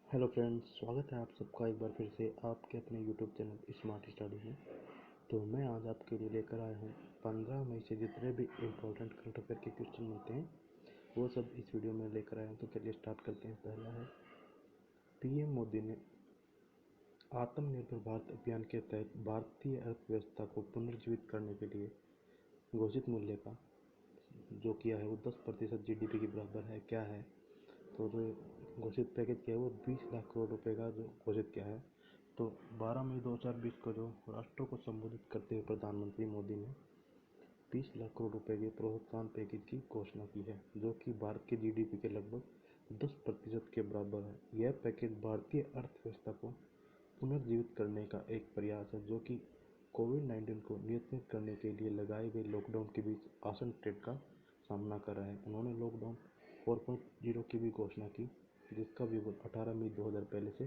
Hello friends, स्वागत है आप सबका एक बार फिर से आपके अपने यूट्यूब चैनल स्मार्ट स्टडी में। तो मैं आज आपके लिए लेकर आया हूँ 15 मई से जितने भी इम्पोर्टेंट करंट अफेयर के क्वेश्चन बनते हैं वो सब इस वीडियो में लेकर आया हूँ। तो चलिए स्टार्ट करते हैं। पहला है, पीएम मोदी ने आत्मनिर्भर भारत अभियान के तहत भारतीय अर्थव्यवस्था को पुनर्जीवित करने के लिए घोषित मूल्य का जो किया है वो 10% GDP के बराबर है। क्या है? तो जो घोषित पैकेज किया है वो 20 लाख करोड़ रुपए का जो घोषित किया है। तो 12 मई 2020 को जो राष्ट्र को संबोधित करते हुए प्रधानमंत्री मोदी ने 20 लाख करोड़ रुपए के प्रोत्साहन पैकेज की घोषणा की है, जो कि भारत के GDP के लगभग 10% के बराबर है। यह पैकेज भारतीय अर्थव्यवस्था को पुनर्जीवित करने का एक प्रयास है, जो कि कोविड-19 को नियंत्रित करने के लिए लगाए गए लॉकडाउन के बीच आसन थ्रेट का सामना कर रहा है। उन्होंने लॉकडाउन 4.0 की भी घोषणा की, जिसका विवरण 18 मई 2000 पहले से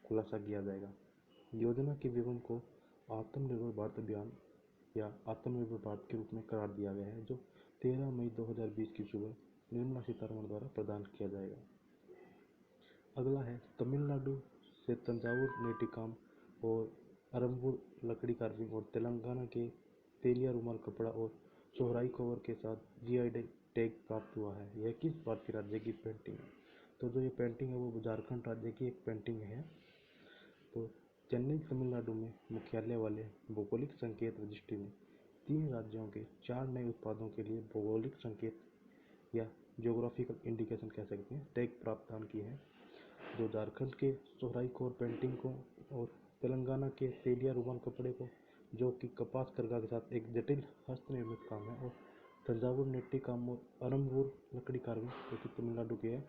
खुलासा किया जाएगा। योजना के विवरण को आत्मनिर्भर भारत अभियान या आत्मनिर्भर भारत के रूप में करार दिया गया है, जो 13 मई 2020 की सुबह निर्मला सीतारमण द्वारा प्रदान किया जाएगा। अगला है, तमिलनाडु से तंजावुर नेटिकाम और अरंबूर लकड़ी कार्विंग और तेलंगाना के तेलिया रुमाल कपड़ा और सोहराई कवर के साथ GI टैग प्राप्त हुआ है। यह किस भारतीय राज्य की पेंटिंग है? तो जो ये पेंटिंग है वो झारखंड राज्य की एक पेंटिंग है। तो चेन्नई तमिलनाडु में मुख्यालय वाले भौगोलिक संकेत रजिस्ट्री ने 3 राज्यों के 4 नए उत्पादों के लिए भौगोलिक संकेत या जियोग्राफिकल इंडिकेशन कह सकते हैं टैग प्राप्त की है। जो झारखंड के सोहराई कोर पेंटिंग को और तेलंगाना के तेलिया रुमाल कपड़े को, जो कि कपास करघा के साथ एक जटिल हस्तनिर्मित काम है, और तंजावुर नेट्टी काम और अरंबूर लकड़ी कार्विंग जो कि तमिलनाडु के है,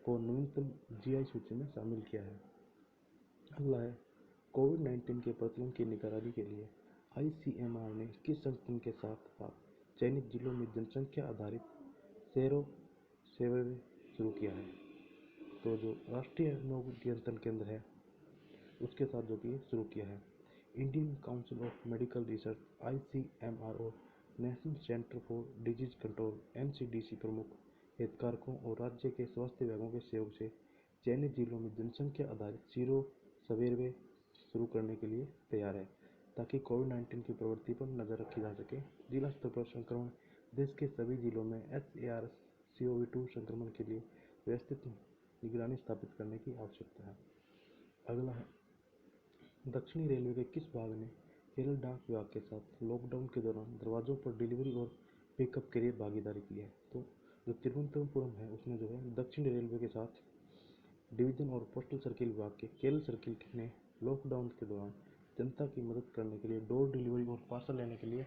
को नवीनतम GI सूची में शामिल किया है। अगला है, कोविड-19 के प्रचलन की निगरानी के लिए ICMR ने किस संगठन के साथ साथ चयनित जिलों में जनसंख्या आधारित सेरो सर्वे शुरू किया है? तो जो राष्ट्रीय रोग नियंत्रण केंद्र है उसके साथ जो कि शुरू किया है। Indian council of medical research ICMR और national centre for disease control NCDC प्रमुख हितधारकों और राज्य के स्वास्थ्य विभागों के सहयोग से चयनित जिलों में जनसंख्या आधारित सीरो सर्वे शुरू करने के लिए तैयार है, ताकि कोविड-19 की प्रवृत्ति पर नजर रखी जा सके। जिला स्तर पर संक्रमण देश के सभी जिलों में SARS-CoV-2 संक्रमण के लिए व्यवस्थित निगरानी स्थापित करने की आवश्यकता है। अगला है, दक्षिणी रेलवे के किस भाग ने केरल डाक विभाग के साथ लॉकडाउन के दौरान दरवाजों पर डिलीवरी और पिकअप के लिए भागीदारी की है? तो जो तिरुवनंतपुरम है उसमें जो है दक्षिण रेलवे के साथ डिवीजन और पोस्टल सर्किल विभाग के केरल सर्किल ने लॉकडाउन के दौरान जनता की मदद करने के लिए डोर डिलीवरी और पार्सल लेने के लिए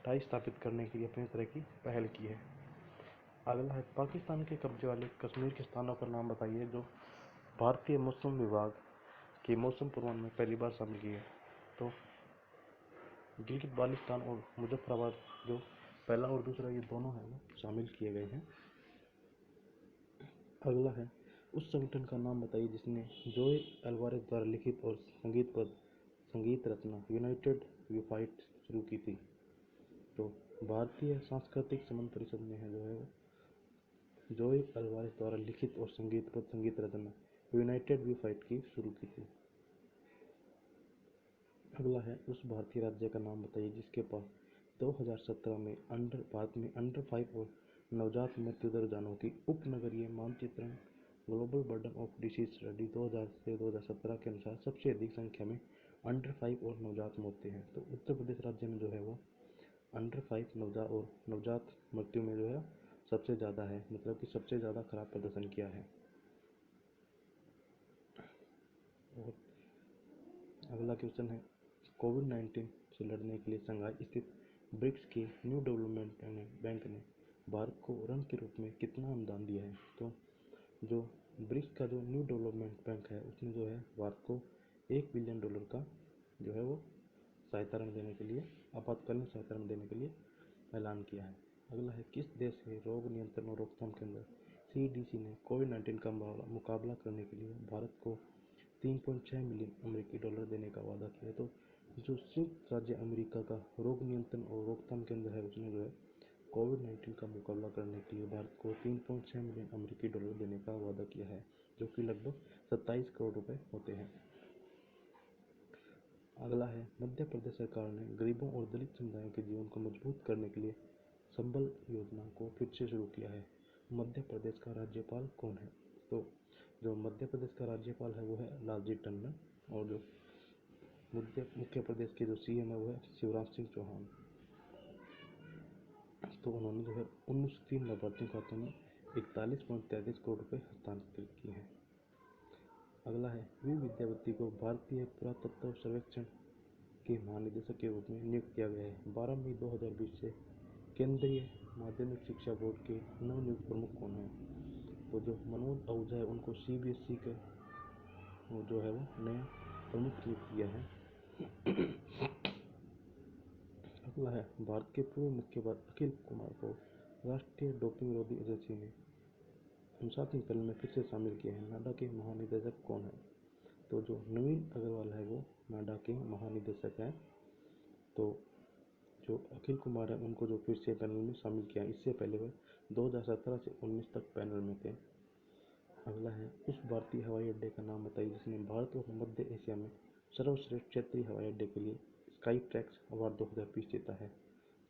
टाई स्थापित करने के लिए अपनी तरह की पहल की है। अगला है, पाकिस्तान के कब्जे वाले कश्मीर के स्थानों का नाम बताइए जो भारतीय मौसम विभाग के मौसम पूर्वानुमान में पहली बार शामिल किए गए। तो गिलगित बाल्टिस्तान और मुजफ्फराबाद जो पहला और दूसरा ये दोनों हैं वो शामिल किए गए हैं। अगला है, उस संगठन का नाम बताइए जिसने जोए अल्वारेज द्वारा लिखित और संगीत रचना यूनाइटेड वी फाइट शुरू की थी। तो भारतीय सांस्कृतिक संबंध परिषद ने है जो है वो जोए अल्वारेज द्वारा लिखित और संगीत रचना यूनाइटेड वी फाइट की शुरू की थी। अगला है, उस भारतीय राज्य का नाम बताइए जिसके पास 2017 में भारत में अंडर 5 और नवजात मृत्यु दर जानों की उपनगरीय मानचित्रण global burden of disease study 2000 से 2017 के अनुसार सबसे अधिक संख्या में अंडर 5 और नवजात मौतें हैं। तो उत्तर प्रदेश राज्य में जो है वो अंडर 5 नवजात मृत्यु में जो है सबसे ज़्यादा है, मतलब कि सबसे ज़्यादा खराब प्रदर्शन किया है। और अगला क्वेश्चन है, कोविड-19 से लड़ने के लिए शंघाई स्थित ब्रिक्स के न्यू डेवलपमेंट बैंक ने भारत को ऋण के रूप में कितना अनुदान दिया है? तो जो ब्रिक्स का जो न्यू डेवलपमेंट बैंक है उसने जो है भारत को $1 बिलियन का जो है वो सहायता ऋण देने के लिए, आपातकालीन सहायता ऋण देने के लिए ऐलान किया है। अगला है, किस देश के रोग नियंत्रण और रोकथाम केंद्र CDC ने कोविड-19 का मुकाबला करने के लिए भारत को $3.6 मिलियन अमेरिकी डॉलर देने का वादा किया? तो जो संयुक्त राज्य अमेरिका का रोग नियंत्रण और रोकथाम केंद्र है उसने जो है कोविड-19 का मुकाबला करने के लिए भारत को $3.6 मिलियन अमेरिकी डॉलर देने का वादा किया है, जो कि लगभग 27 करोड़ रुपए होते हैं। अगला है, मध्य प्रदेश सरकार ने गरीबों और दलित समुदायों के जीवन को मजबूत करने के लिए संबल योजना को फिर से शुरू किया है। मध्य प्रदेश का राज्यपाल कौन है? तो जो मध्य प्रदेश का राज्यपाल है वो है लालजी टंडन, और जो मुख्य प्रदेश के जो सीएम है वो है शिवराज सिंह चौहान। तो उन्होंने जो है 1903 लाभार्थियों के खाते में 41.33 करोड़ रुपए हस्तांतरित किए हैं। अगला है, वी विद्यावती को भारतीय पुरातत्व सर्वेक्षण के महानिदेशक के रूप में नियुक्त किया गया है। 12 मई 2020 से केंद्रीय माध्यमिक शिक्षा बोर्ड के नवनियुक्त प्रमुख कौन है? तो जो मनोज आहूजा है उनको सीबीएसई के जो है वो नया प्रमुख नियुक्त किया है। अगला है, भारत के पूर्व मुक्केबाज अखिल कुमार को राष्ट्रीय डोपिंग विरोधी एजेंसी ने अनुशासन पैनल में फिर से शामिल किया है। नाडा के महानिदेशक कौन है? तो जो नवीन अग्रवाल है वो नाडा के महानिदेशक हैं। तो जो अखिल कुमार है उनको जो फिर से पैनल में शामिल किया, इससे पहले वह 2017 से 19 तक पैनल में थे। अगला है, उस भारतीय हवाई अड्डे का नाम बताइए जिसने भारत और मध्य एशिया में सर्वश्रेष्ठ क्षेत्रीय हवाई अड्डे के लिए स्काई ट्रैक्स अवार्ड 2020 जीता है।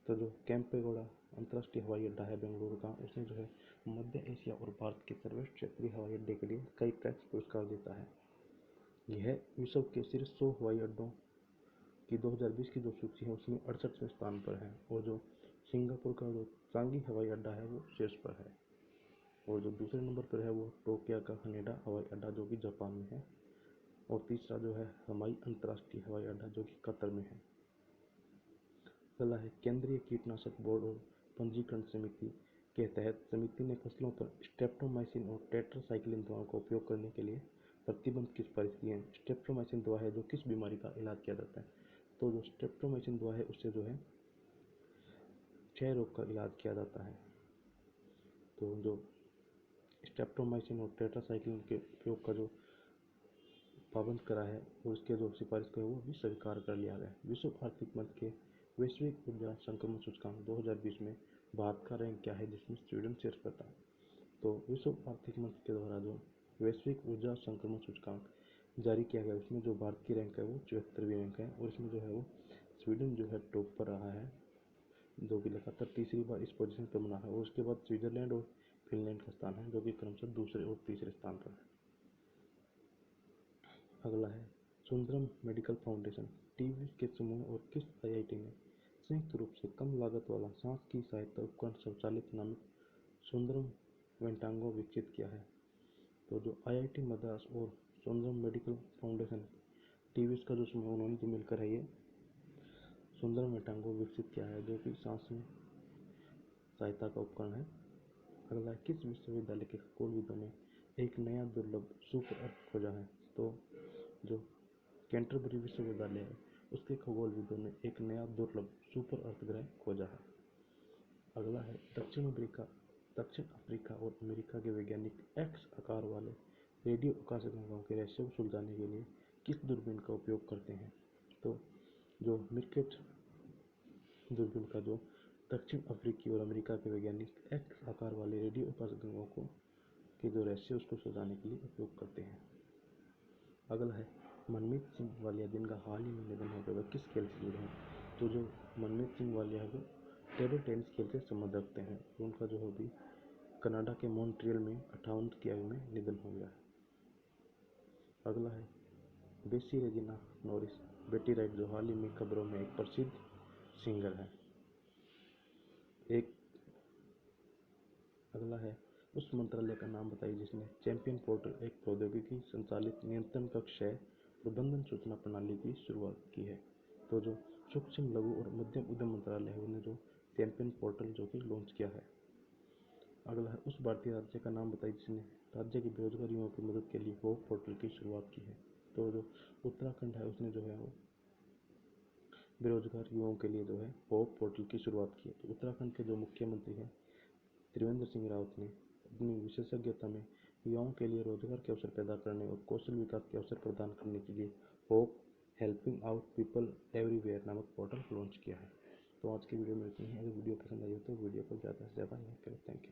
तो जो कैंपेगौड़ा अंतर्राष्ट्रीय हवाई अड्डा है बेंगलुरु का, उसने जो है मध्य एशिया और भारत के सर्वश्रेष्ठ क्षेत्रीय हवाई अड्डे के लिए स्काई ट्रैक्स पुरस्कार जीता है। यह विश्व के शीर्ष 100 हवाई अड्डों की 2020 की जो सूची है उसमें 68वें स्थान पर है, और जो सिंगापुर का जो चांगी हवाई अड्डा है वो शीर्ष पर है, और जो दूसरे नंबर पर है वो टोक्यो का हनेडा हवाई अड्डा जो कि जापान में है, और तीसरा जो है हवाई अंतर्राष्ट्रीय हवाई अड्डा जो कि कतर में है। अगला है, केंद्रीय कीटनाशक बोर्ड और पंजीकरण समिति के तहत समिति ने फसलों पर स्ट्रेप्टोमाइसिन और टेट्रासाइक्लिन दवाओं का उपयोग करने के लिए प्रतिबंध की सिफारिश की है। स्ट्रेप्टोमाइसिन दवा है जो किस बीमारी का इलाज किया जाता है? तो जो स्ट्रेप्टोमाइसिन दवा है उससे जो है क्षय रोग का इलाज किया जाता है। तो जो स्ट्रेप्टोमाइसिन और टेट्रासाइक्लिन के उपयोग का जो पाबंद करा है और उसके जो सिफारिश को है वो भी स्वीकार कर लिया गया है। विश्व आर्थिक मंच के वैश्विक ऊर्जा संक्रमण सूचकांक 2020 में भारत का रैंक क्या है जिसमें स्वीडन शीर्ष पर था? तो विश्व आर्थिक मंच के द्वारा जो वैश्विक ऊर्जा संक्रमण सूचकांक जारी किया गया उसमें जो भारत की रैंक है वो 74वीं रैंक है, और इसमें जो है वो स्वीडन जो है टॉप पर रहा है, जो कि लगातार तीसरी बार इस पोजीशन पर बना है, और उसके बाद स्विट्जरलैंड और फिनलैंड का स्थान है जो कि क्रमशः दूसरे और तीसरे स्थान पर है। अगला है, सुंदरम मेडिकल फाउंडेशन टीवी के समूह और किस आईआईटी ने संयुक्त रूप से कम लागत वाला सांस की सहायता उपकरण स्वचालित नामित सुंदरम वेंटांगो विकसित किया है? तो जो आईआईटी मद्रास और सुंदरम मेडिकल फाउंडेशन टीवीएस का जो समूह उन्होंने जो मिलकर है ये सुंदरम वेंटांगो विकसित किया है जो कि सांस में सहायता का उपकरण है। अगला है, किस विश्वविद्यालय के खगोलविदों ने एक नया दुर्लभ सुपर अर्थ खोजा है? तो जो कैंटरबरी विश्वविद्यालय है उसके खगोलविदों ने एक नया दुर्लभ सुपर अर्थ ग्रह खोजा है। अगला है, दक्षिण अफ्रीका और अमेरिका के वैज्ञानिक एक्स आकार वाले रेडियो आकाशगंगाओं के रहस्य को सुलझाने के लिए किस दूरबीन का उपयोग करते हैं? तो जो मिरकेट दूरबीन का जो दक्षिण अफ्रीकी और अमेरिका के वैज्ञानिक एक्स आकार वाले रेडियो आकाशगंगाओं को के जो रहस्य उसको सुलझाने के लिए उपयोग करते हैं। अगला है, मनमीत सिंह वालिया जिनका हाल ही में निधन हो गया वह किस खेल से जुड़े हैं? तो जो मनमीत सिंह वालिया है वो टेबल टेनिस खेल से संबंध रखते हैं। उनका जो है भी कनाडा के मॉन्ट्रियल में 58 की आयु में निधन हो गया है। अगला है, बेसी रेजिना नॉरिस बेटी राइट जो हाल ही में खबरों में एक प्रसिद्ध सिंगर है। अगला है, उस मंत्रालय का नाम बताइए जिसने चैंपियन पोर्टल एक प्रौद्योगिकी संचालित नियंत्रण कक्ष है प्रबंधन सूचना प्रणाली की शुरुआत की है? तो जो सूक्ष्म लघु और मध्यम उद्यम मंत्रालय है उन्होंने जो चैंपियन पोर्टल जो कि लॉन्च किया है। अगला है, उस भारतीय राज्य का नाम बताइए जिसने राज्य के बेरोजगार युवाओं की मदद के लिए वो पोर्टल की शुरुआत की है? तो जो उत्तराखंड है उसने जो है वो बेरोजगार युवाओं के लिए जो है वो पोर्टल की शुरुआत की है। तो उत्तराखंड के जो मुख्यमंत्री हैं त्रिवेंद्र सिंह रावत ने अपनी विशेषज्ञता में युवाओं के लिए रोजगार के अवसर पैदा करने और कौशल विकास के अवसर प्रदान करने के लिए hope helping out people everywhere नामक पोर्टल लॉन्च किया है। तो आज की वीडियो में इतना ही। अगर वीडियो पसंद आई हो तो वीडियो को ज़्यादा से ज़्यादा लाइक करें। Thank you.